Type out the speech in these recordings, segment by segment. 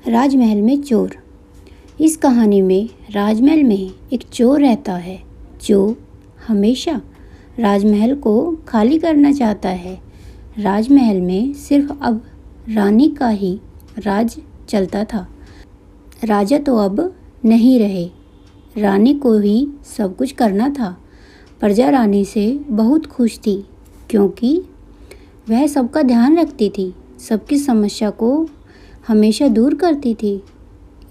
राजमहल में चोर। इस कहानी में राजमहल में एक चोर रहता है जो हमेशा राजमहल को खाली करना चाहता है। राजमहल में सिर्फ अब रानी का ही राज चलता था। राजा तो अब नहीं रहे, रानी को ही सब कुछ करना था। प्रजा रानी से बहुत खुश थी क्योंकि वह सबका ध्यान रखती थी, सबकी समस्या को हमेशा दूर करती थी।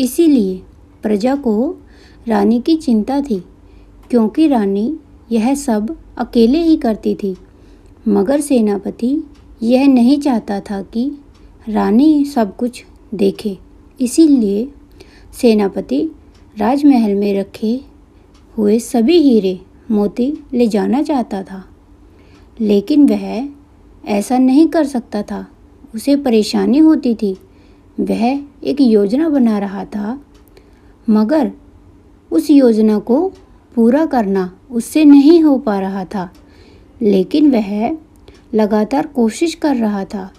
इसीलिए प्रजा को रानी की चिंता थी क्योंकि रानी यह सब अकेले ही करती थी। मगर सेनापति यह नहीं चाहता था कि रानी सब कुछ देखे। इसीलिए सेनापति राजमहल में रखे हुए सभी हीरे मोती ले जाना चाहता था, लेकिन वह ऐसा नहीं कर सकता था। उसे परेशानी होती थी। वह एक योजना बना रहा था, मगर उस योजना को पूरा करना उससे नहीं हो पा रहा था। लेकिन वह लगातार कोशिश कर रहा था।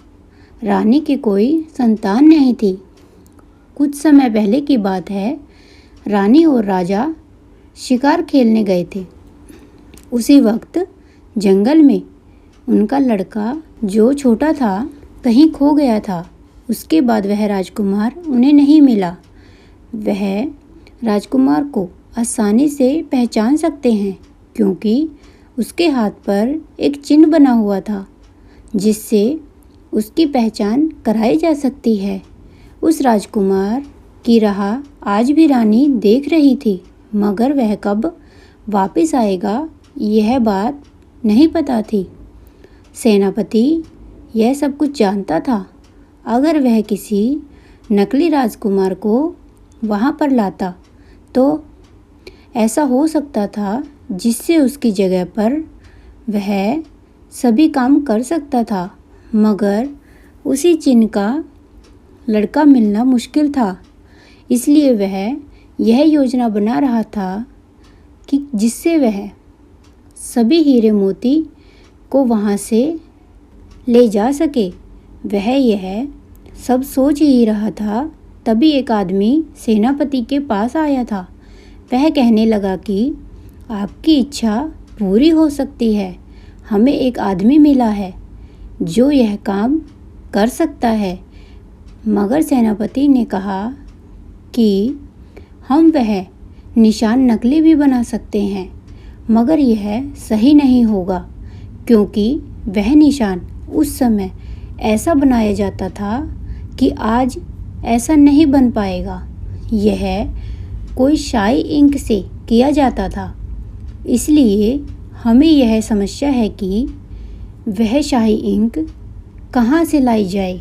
रानी की कोई संतान नहीं थी। कुछ समय पहले की बात है, रानी और राजा शिकार खेलने गए थे। उसी वक्त जंगल में उनका लड़का जो छोटा था कहीं खो गया था। उसके बाद वह राजकुमार उन्हें नहीं मिला। वह राजकुमार को आसानी से पहचान सकते हैं क्योंकि उसके हाथ पर एक चिन्ह बना हुआ था जिससे उसकी पहचान कराई जा सकती है। उस राजकुमार की राह आज भी रानी देख रही थी, मगर वह कब वापस आएगा यह बात नहीं पता थी। सेनापति यह सब कुछ जानता था। अगर वह किसी नकली राजकुमार को वहाँ पर लाता तो ऐसा हो सकता था जिससे उसकी जगह पर वह सभी काम कर सकता था। मगर उसी चिन्ह का लड़का मिलना मुश्किल था। इसलिए वह यह योजना बना रहा था कि जिससे वह सभी हीरे मोती को वहाँ से ले जा सके। वह यह सब सोच ही रहा था, तभी एक आदमी सेनापति के पास आया था। वह कहने लगा कि आपकी इच्छा पूरी हो सकती है। हमें एक आदमी मिला है जो यह काम कर सकता है। मगर सेनापति ने कहा कि हम वह निशान नकली भी बना सकते हैं, मगर यह सही नहीं होगा क्योंकि वह निशान उस समय ऐसा बनाया जाता था कि आज ऐसा नहीं बन पाएगा। यह कोई शाई इंक से किया जाता था। इसलिए हमें यह समस्या है कि वह शाही इंक कहाँ से लाई जाए।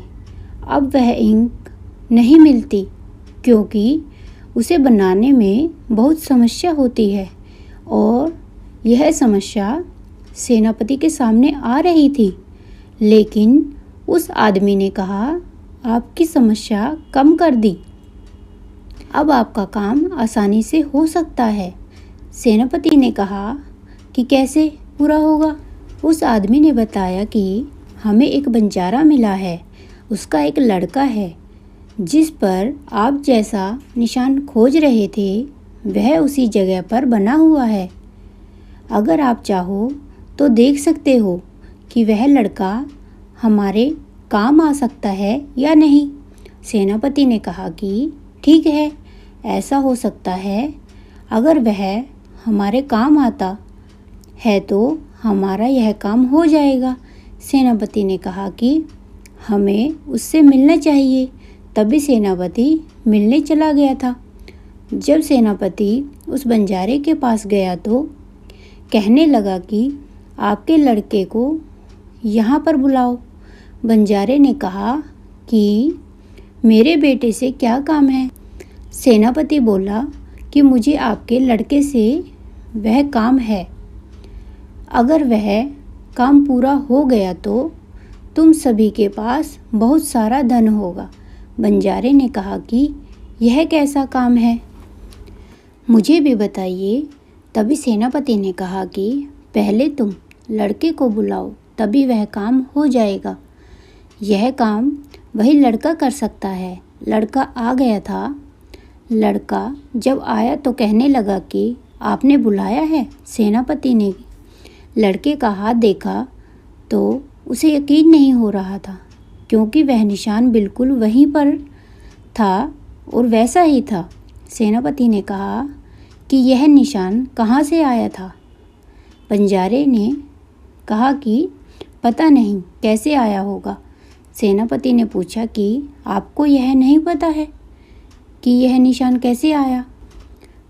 अब वह इंक नहीं मिलती क्योंकि उसे बनाने में बहुत समस्या होती है और यह समस्या सेनापति के सामने आ रही थी। लेकिन उस आदमी ने कहा, आपकी समस्या कम कर दी। अब आपका काम आसानी से हो सकता है। सेनापति ने कहा कि कैसे पूरा होगा? उस आदमी ने बताया कि हमें एक बंजारा मिला है। उसका एक लड़का है जिस पर आप जैसा निशान खोज रहे थे, वह उसी जगह पर बना हुआ है। अगर आप चाहो तो देख सकते हो कि वह लड़का हमारे काम आ सकता है या नहीं। सेनापति ने कहा कि ठीक है, ऐसा हो सकता है। अगर वह हमारे काम आता है तो हमारा यह काम हो जाएगा। सेनापति ने कहा कि हमें उससे मिलना चाहिए। तभी सेनापति मिलने चला गया था। जब सेनापति उस बंजारे के पास गया तो कहने लगा कि आपके लड़के को यहाँ पर बुलाओ। बंजारे ने कहा कि मेरे बेटे से क्या काम है? सेनापति बोला कि मुझे आपके लड़के से वह काम है। अगर वह काम पूरा हो गया तो तुम सभी के पास बहुत सारा धन होगा। बंजारे ने कहा कि यह कैसा काम है, मुझे भी बताइए। तभी सेनापति ने कहा कि पहले तुम लड़के को बुलाओ, तभी वह काम हो जाएगा। यह काम वही लड़का कर सकता है। लड़का आ गया था। लड़का जब आया तो कहने लगा कि आपने बुलाया है। सेनापति ने लड़के का हाथ देखा तो उसे यकीन नहीं हो रहा था, क्योंकि वह निशान बिल्कुल वहीं पर था और वैसा ही था। सेनापति ने कहा कि यह निशान कहाँ से आया था। बंजारे ने कहा कि पता नहीं कैसे आया होगा। सेनापति ने पूछा कि आपको यह नहीं पता है कि यह निशान कैसे आया।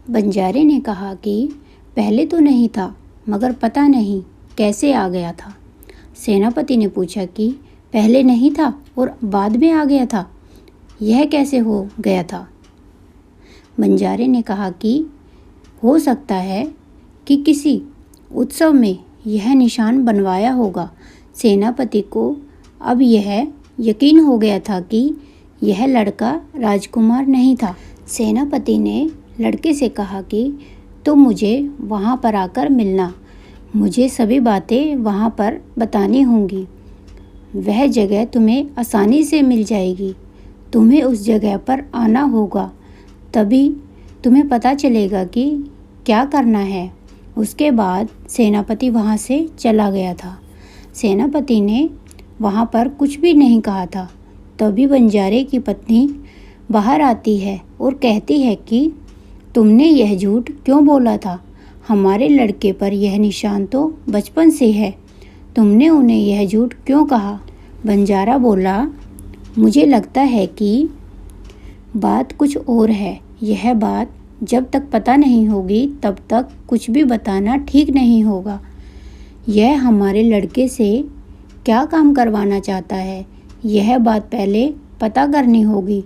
बंजारे ने कहा कि पहले तो नहीं था, मगर पता नहीं कैसे आ गया था। सेनापति ने पूछा कि पहले नहीं था और बाद में आ गया था, यह कैसे हो गया था। बंजारे ने कहा कि हो सकता है कि किसी उत्सव में यह निशान बनवाया होगा। सेनापति को अब यह यकीन हो गया था कि यह लड़का राजकुमार नहीं था। सेनापति ने लड़के से कहा कि तुम मुझे वहाँ पर आकर मिलना, मुझे सभी बातें वहाँ पर बतानी होंगी। वह जगह तुम्हें आसानी से मिल जाएगी, तुम्हें उस जगह पर आना होगा, तभी तुम्हें पता चलेगा कि क्या करना है। उसके बाद सेनापति वहाँ से चला गया था। सेनापति ने वहाँ पर कुछ भी नहीं कहा था। तभी बंजारे की पत्नी बाहर आती है और कहती है कि तुमने यह झूठ क्यों बोला था। हमारे लड़के पर यह निशान तो बचपन से है, तुमने उन्हें यह झूठ क्यों कहा। बंजारा बोला, मुझे लगता है कि बात कुछ और है। यह बात जब तक पता नहीं होगी तब तक कुछ भी बताना ठीक नहीं होगा। यह हमारे लड़के से क्या काम करवाना चाहता है, यह बात पहले पता करनी होगी,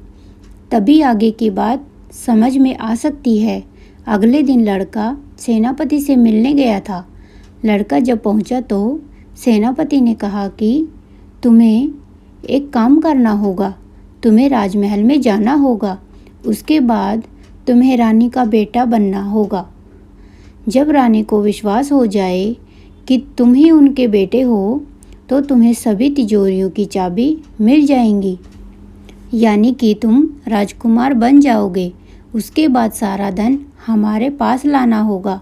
तभी आगे की बात समझ में आ सकती है। अगले दिन लड़का सेनापति से मिलने गया था। लड़का जब पहुंचा तो सेनापति ने कहा कि तुम्हें एक काम करना होगा, तुम्हें राजमहल में जाना होगा, उसके बाद तुम्हें रानी का बेटा बनना होगा। जब रानी को विश्वास हो जाए कि तुम ही उनके बेटे हो तो तुम्हें सभी तिजोरियों की चाबी मिल जाएंगी, यानी कि तुम राजकुमार बन जाओगे। उसके बाद सारा धन हमारे पास लाना होगा।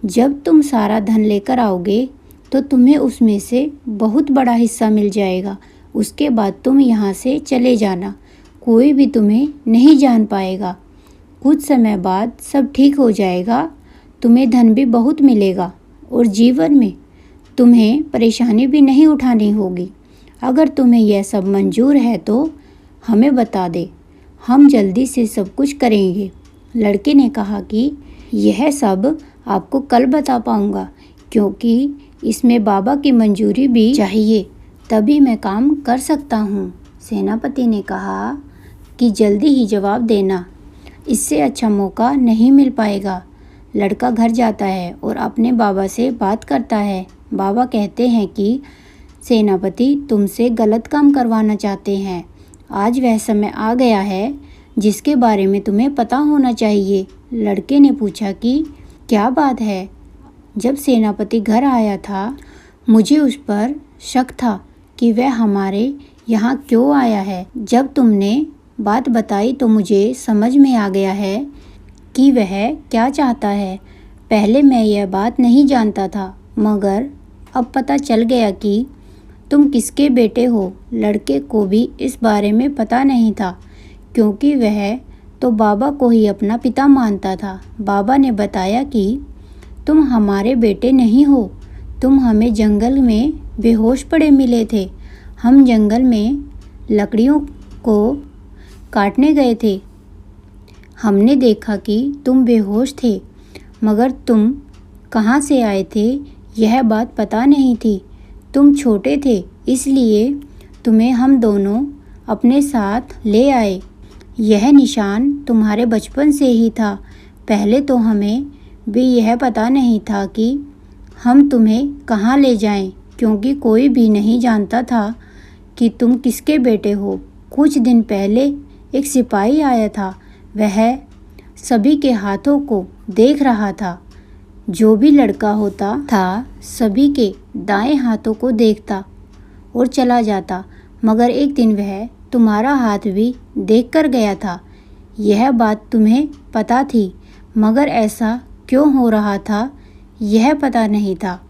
जब तुम सारा धन लेकर आओगे तो तुम्हें उसमें से बहुत बड़ा हिस्सा मिल जाएगा। उसके बाद तुम यहाँ से चले जाना, कोई भी तुम्हें नहीं जान पाएगा। कुछ समय बाद सब ठीक हो जाएगा, तुम्हें धन भी बहुत मिलेगा और जीवन में तुम्हें परेशानी भी नहीं उठानी होगी। अगर तुम्हें यह सब मंजूर है तो हमें बता दे, हम जल्दी से सब कुछ करेंगे। लड़के ने कहा कि यह सब आपको कल बता पाऊँगा, क्योंकि इसमें बाबा की मंजूरी भी चाहिए, तभी मैं काम कर सकता हूँ। सेनापति ने कहा कि जल्दी ही जवाब देना, इससे अच्छा मौका नहीं मिल पाएगा। लड़का घर जाता है और अपने बाबा से बात करता है। बाबा कहते हैं कि सेनापति तुमसे गलत काम करवाना चाहते हैं। आज वह समय आ गया है जिसके बारे में तुम्हें पता होना चाहिए। लड़के ने पूछा कि क्या बात है। जब सेनापति घर आया था, मुझे उस पर शक था कि वह हमारे यहाँ क्यों आया है। जब तुमने बात बताई तो मुझे समझ में आ गया है कि वह क्या चाहता है। पहले मैं यह बात नहीं जानता था, मगर अब पता चल गया कि तुम किसके बेटे हो। लड़के को भी इस बारे में पता नहीं था, क्योंकि वह तो बाबा को ही अपना पिता मानता था। बाबा ने बताया कि तुम हमारे बेटे नहीं हो, तुम हमें जंगल में बेहोश पड़े मिले थे। हम जंगल में लकड़ियों को काटने गए थे, हमने देखा कि तुम बेहोश थे, मगर तुम कहाँ से आए थे यह बात पता नहीं थी। तुम छोटे थे, इसलिए तुम्हें हम दोनों अपने साथ ले आए। यह निशान तुम्हारे बचपन से ही था। पहले तो हमें भी यह पता नहीं था कि हम तुम्हें कहाँ ले जाएं, क्योंकि कोई भी नहीं जानता था कि तुम किसके बेटे हो। कुछ दिन पहले एक सिपाही आया था, वह सभी के हाथों को देख रहा था। जो भी लड़का होता था सभी के दाएं हाथों को देखता और चला जाता, मगर एक दिन वह तुम्हारा हाथ भी देख कर गया था। यह बात तुम्हें पता थी, मगर ऐसा क्यों हो रहा था यह पता नहीं था।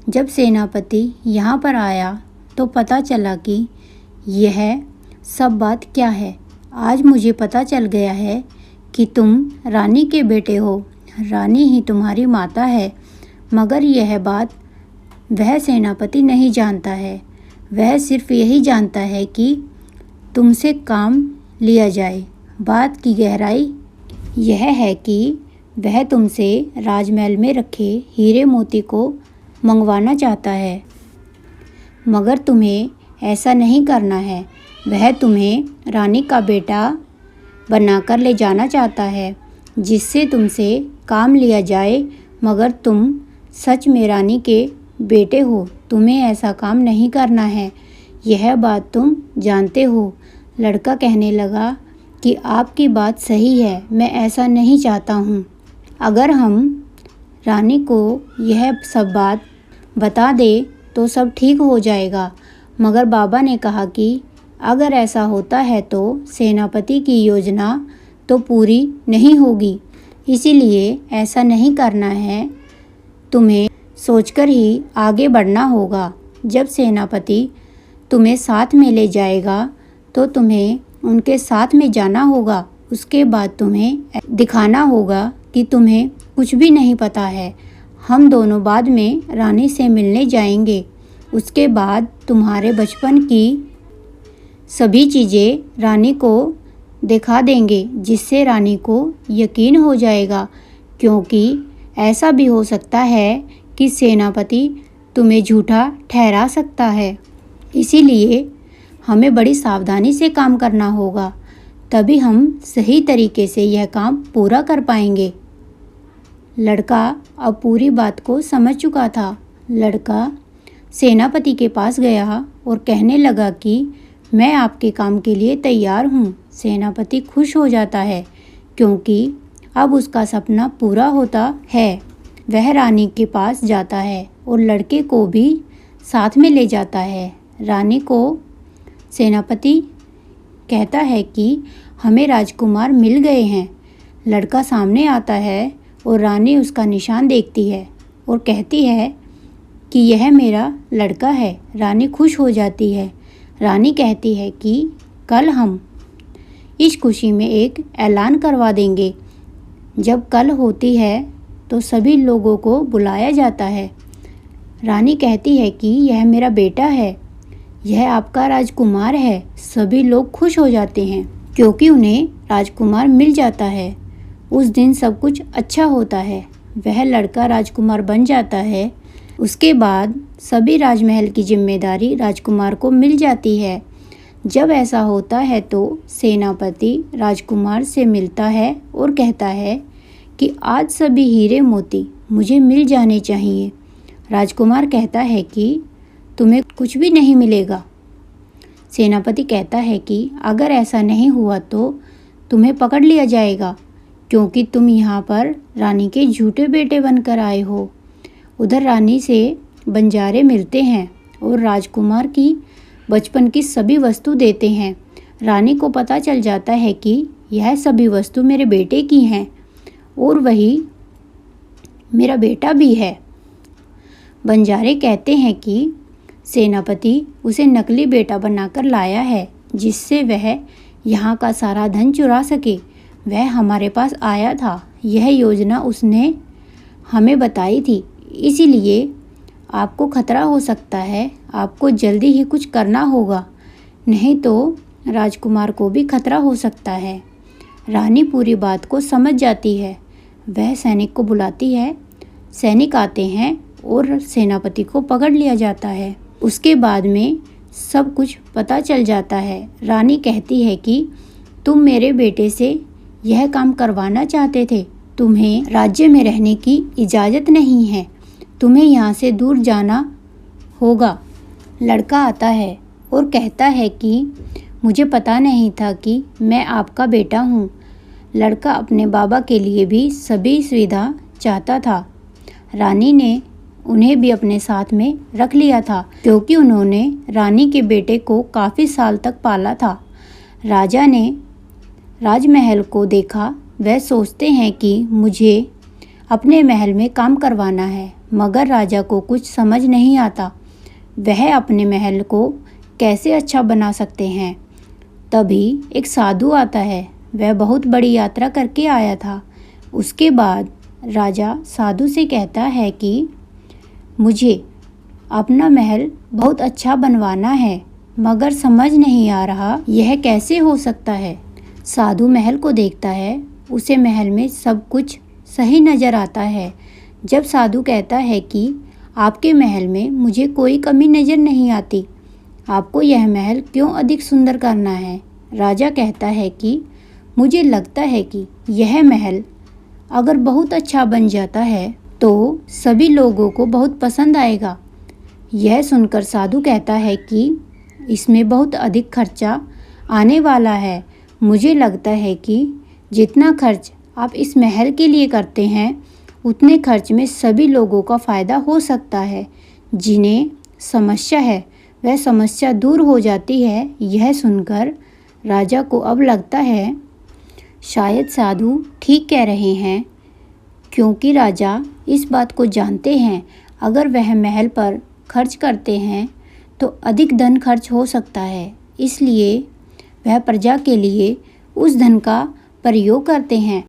जब सेनापति यहाँ पर आया तो पता चला कि यह सब बात क्या है। आज मुझे पता चल गया है कि तुम रानी के बेटे हो, रानी ही तुम्हारी माता है। मगर यह बात वह सेनापति नहीं जानता है। वह सिर्फ यही जानता है कि तुमसे काम लिया जाए। बात की गहराई यह है कि वह तुमसे राजमहल में रखे हीरे मोती को मंगवाना चाहता है, मगर तुम्हें ऐसा नहीं करना है। वह तुम्हें रानी का बेटा बनाकर ले जाना चाहता है, जिससे तुमसे काम लिया जाए। मगर तुम सच में रानी के बेटे हो, तुम्हें ऐसा काम नहीं करना है। यह बात तुम जानते हो। लड़का कहने लगा कि आपकी बात सही है, मैं ऐसा नहीं चाहता हूँ। अगर हम रानी को यह सब बात बता दे तो सब ठीक हो जाएगा। मगर बाबा ने कहा कि अगर ऐसा होता है तो सेनापति की योजना तो पूरी नहीं होगी, इसीलिए ऐसा नहीं करना है। तुम्हें सोचकर ही आगे बढ़ना होगा। जब सेनापति तुम्हें साथ में ले जाएगा तो तुम्हें उनके साथ में जाना होगा। उसके बाद तुम्हें दिखाना होगा कि तुम्हें कुछ भी नहीं पता है। हम दोनों बाद में रानी से मिलने जाएंगे। उसके बाद तुम्हारे बचपन की सभी चीज़ें रानी को दिखा देंगे, जिससे रानी को यकीन हो जाएगा। क्योंकि ऐसा भी हो सकता है कि सेनापति तुम्हें झूठा ठहरा सकता है। इसीलिए हमें बड़ी सावधानी से काम करना होगा, तभी हम सही तरीके से यह काम पूरा कर पाएंगे। लड़का अब पूरी बात को समझ चुका था। लड़का सेनापति के पास गया और कहने लगा कि मैं आपके काम के लिए तैयार हूँ। सेनापति खुश हो जाता है, क्योंकि अब उसका सपना पूरा होता है। वह रानी के पास जाता है और लड़के को भी साथ में ले जाता है। रानी को सेनापति कहता है कि हमें राजकुमार मिल गए हैं। लड़का सामने आता है और रानी उसका निशान देखती है और कहती है कि यह मेरा लड़का है। रानी खुश हो जाती है। रानी कहती है कि कल हम इस खुशी में एक ऐलान करवा देंगे। जब कल होती है तो सभी लोगों को बुलाया जाता है। रानी कहती है कि यह मेरा बेटा है, यह आपका राजकुमार है। सभी लोग खुश हो जाते हैं क्योंकि उन्हें राजकुमार मिल जाता है। उस दिन सब कुछ अच्छा होता है। वह लड़का राजकुमार बन जाता है। उसके बाद सभी राजमहल की जिम्मेदारी राजकुमार को मिल जाती है। जब ऐसा होता है तो सेनापति राजकुमार से मिलता है और कहता है कि आज सभी हीरे मोती मुझे मिल जाने चाहिए। राजकुमार कहता है कि तुम्हें कुछ भी नहीं मिलेगा। सेनापति कहता है कि अगर ऐसा नहीं हुआ तो तुम्हें पकड़ लिया जाएगा, क्योंकि तुम यहाँ पर रानी के झूठे बेटे बनकर आए हो। उधर रानी से बंजारे मिलते हैं और राजकुमार की बचपन की सभी वस्तु देते हैं। रानी को पता चल जाता है कि यह सभी वस्तु मेरे बेटे की हैं और वही मेरा बेटा भी है। बंजारे कहते हैं कि सेनापति उसे नकली बेटा बनाकर लाया है, जिससे वह यहाँ का सारा धन चुरा सके। वह हमारे पास आया था, यह योजना उसने हमें बताई थी। इसीलिए आपको खतरा हो सकता है। आपको जल्दी ही कुछ करना होगा, नहीं तो राजकुमार को भी खतरा हो सकता है। रानी पूरी बात को समझ जाती है। वह सैनिक को बुलाती है। सैनिक आते हैं और सेनापति को पकड़ लिया जाता है। उसके बाद में सब कुछ पता चल जाता है। रानी कहती है कि तुम मेरे बेटे से यह काम करवाना चाहते थे। तुम्हें राज्य में रहने की इजाज़त नहीं है, तुम्हें यहाँ से दूर जाना होगा। लड़का आता है और कहता है कि मुझे पता नहीं था कि मैं आपका बेटा हूँ। लड़का अपने बाबा के लिए भी सभी सुविधा चाहता था। रानी ने उन्हें भी अपने साथ में रख लिया था, क्योंकि उन्होंने रानी के बेटे को काफ़ी साल तक पाला था। राजा ने राजमहल को देखा। वह सोचते हैं कि मुझे अपने महल में काम करवाना है, मगर राजा को कुछ समझ नहीं आता वह अपने महल को कैसे अच्छा बना सकते हैं। तभी एक साधु आता है। वह बहुत बड़ी यात्रा करके आया था। उसके बाद राजा साधु से कहता है कि मुझे अपना महल बहुत अच्छा बनवाना है, मगर समझ नहीं आ रहा यह कैसे हो सकता है। साधु महल को देखता है। उसे महल में सब कुछ सही नज़र आता है। जब साधु कहता है कि आपके महल में मुझे कोई कमी नज़र नहीं आती, आपको यह महल क्यों अधिक सुंदर करना है। राजा कहता है कि मुझे लगता है कि यह महल अगर बहुत अच्छा बन जाता है तो सभी लोगों को बहुत पसंद आएगा। यह सुनकर साधु कहता है कि इसमें बहुत अधिक खर्चा आने वाला है। मुझे लगता है कि जितना खर्च आप इस महल के लिए करते हैं उतने खर्च में सभी लोगों का फ़ायदा हो सकता है। जिन्हें समस्या है वह समस्या दूर हो जाती है। यह सुनकर राजा को अब लगता है शायद साधु ठीक कह रहे हैं, क्योंकि राजा इस बात को जानते हैं अगर वह महल पर खर्च करते हैं तो अधिक धन खर्च हो सकता है। इसलिए वह प्रजा के लिए उस धन का प्रयोग करते हैं।